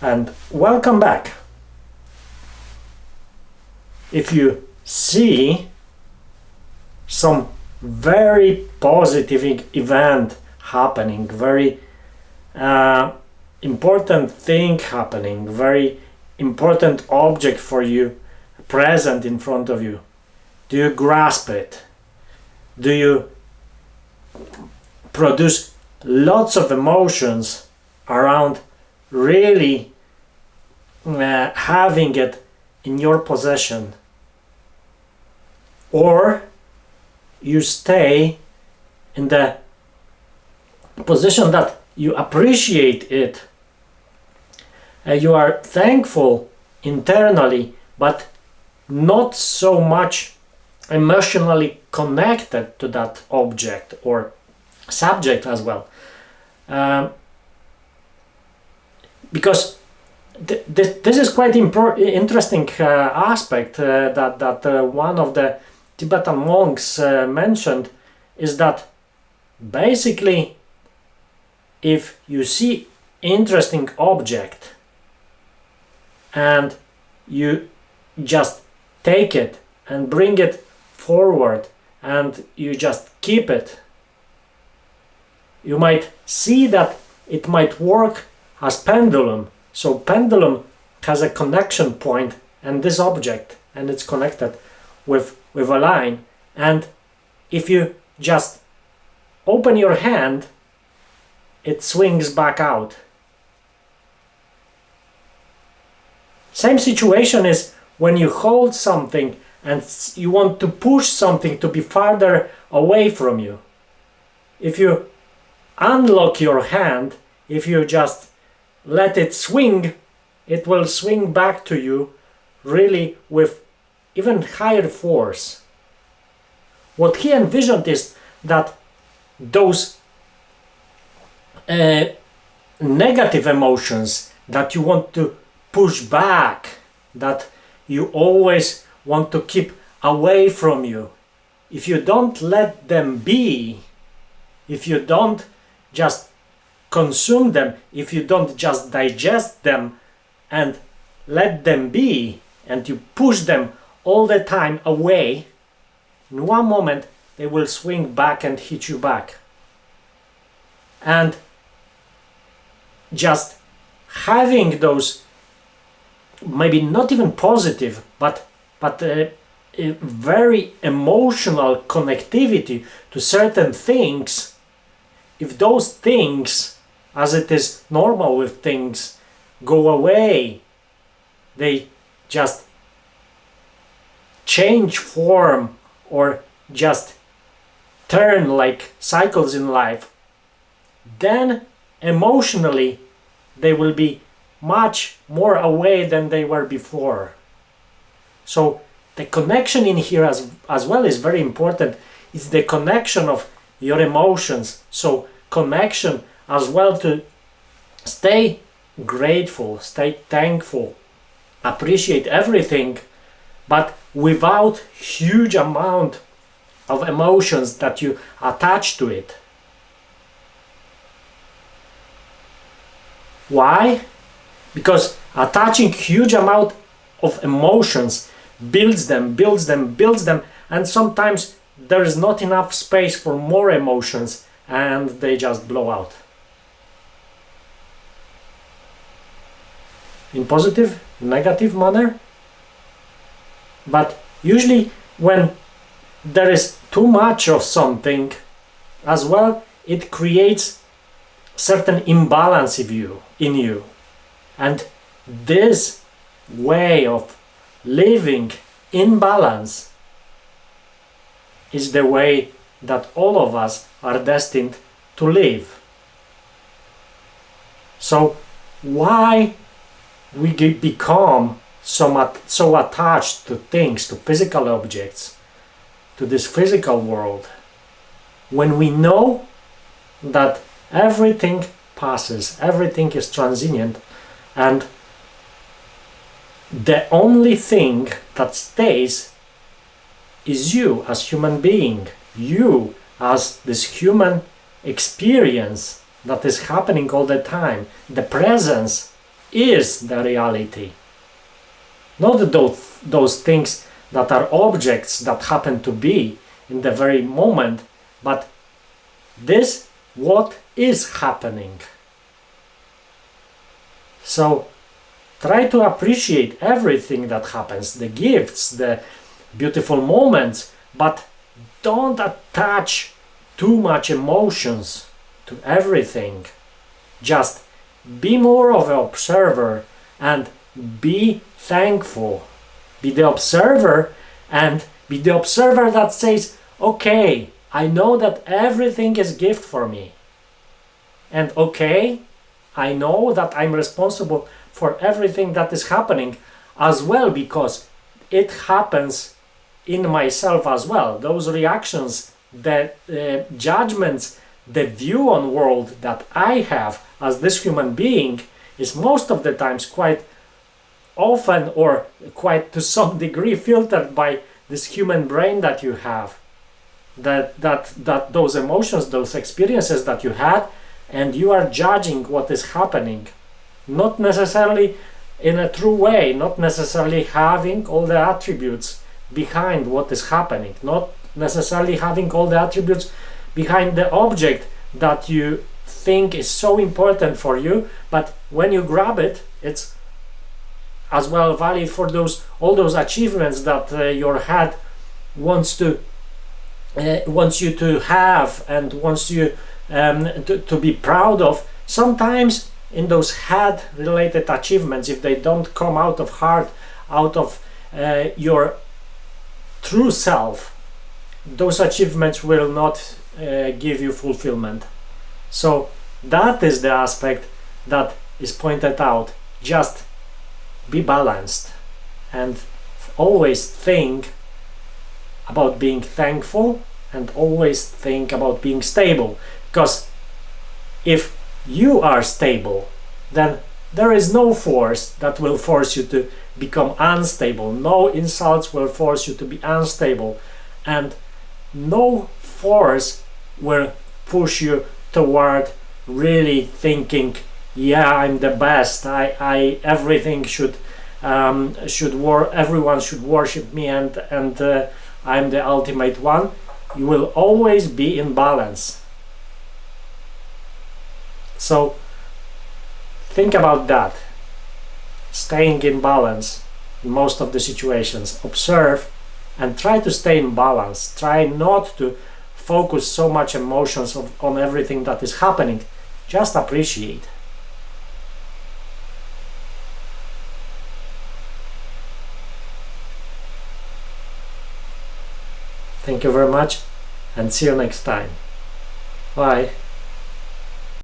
and welcome back. If you see some very positive event happening, very important thing happening, very important object for you present in front of you, do you grasp it? Do you produce lots of emotions around really having it in your possession? Or you stay in the position that you appreciate it, you are thankful internally, but not so much emotionally connected to that object or subject as well. Because this is quite interesting aspect that one of the Tibetan monks mentioned, is that basically if you see interesting object and you just take it and bring it forward and you just keep it, you might see that it might work as pendulum. So pendulum has a connection point and this object, and it's connected with a line, and if you just open your hand, it swings back out. Same situation is when you hold something and you want to push something to be farther away from you. If you unlock your hand, if you just let it swing, it will swing back to you really with even higher force. What he envisioned is that those negative emotions that you want to push back, that you always want to keep away from you, if you don't let them be, if you don't just consume them, if you don't just digest them and let them be, and you push them all the time away, in one moment they will swing back and hit you back. And just having those maybe not even positive but a very emotional connectivity to certain things, if those things, as it is normal with things, go away, they just change form or just turn like cycles in life, then emotionally they will be much more away than they were before. So the connection in here as well is very important. It's the connection of your emotions. So connection as well to stay grateful, stay thankful, appreciate everything, but without huge amount of emotions that you attach to it. Why? Because attaching huge amount of emotions builds them, and sometimes there is not enough space for more emotions and they just blow out. In positive, negative manner. But usually when there is too much of something as well, it creates certain imbalance in you. And this way of living in balance is the way that all of us are destined to live. So why we become so attached to things, to physical objects, to this physical world, when we know that everything passes, everything is transient, and the only thing that stays is you as human being, you as this human experience that is happening all the time, the presence is the reality. Not those things that are objects that happen to be in the very moment, but this what is happening. So try to appreciate everything that happens, the gifts, the beautiful moments, but don't attach too much emotions to everything. Just be more of an observer and be thankful. Be the observer, and be the observer that says, okay, I know that everything is gift for me. And okay, I know that I'm responsible for everything that is happening as well, because it happens in myself as well. Those reactions, the judgments, the view on world that I have as this human being is most of the times quite often, or quite to some degree, filtered by this human brain that you have, that those emotions, those experiences that you had, and you are judging what is happening, not necessarily in a true way, not necessarily having all the attributes behind what is happening, not necessarily having all the attributes behind the object that you think is so important for you, but when you grab it, it's as well valid for all those achievements that your head wants you to have and wants you to be proud of. Sometimes in those head related achievements, if they don't come out of heart, out of your true self, those achievements will not give you fulfillment. So that is the aspect that is pointed out. Just be balanced and always think about being thankful and always think about being stable, because if you are stable, then there is no force that will force you to become unstable. No insults will force you to be unstable, and no force will push you toward really thinking, yeah, I'm the best, I everything everyone should worship me, and I'm the ultimate one. You will always be in balance. So think about that, staying in balance in most of the situations. Observe and try to stay in balance. Try not to focus so much emotions on everything that is happening. Just appreciate. Thank you very much, and see you next time. Bye.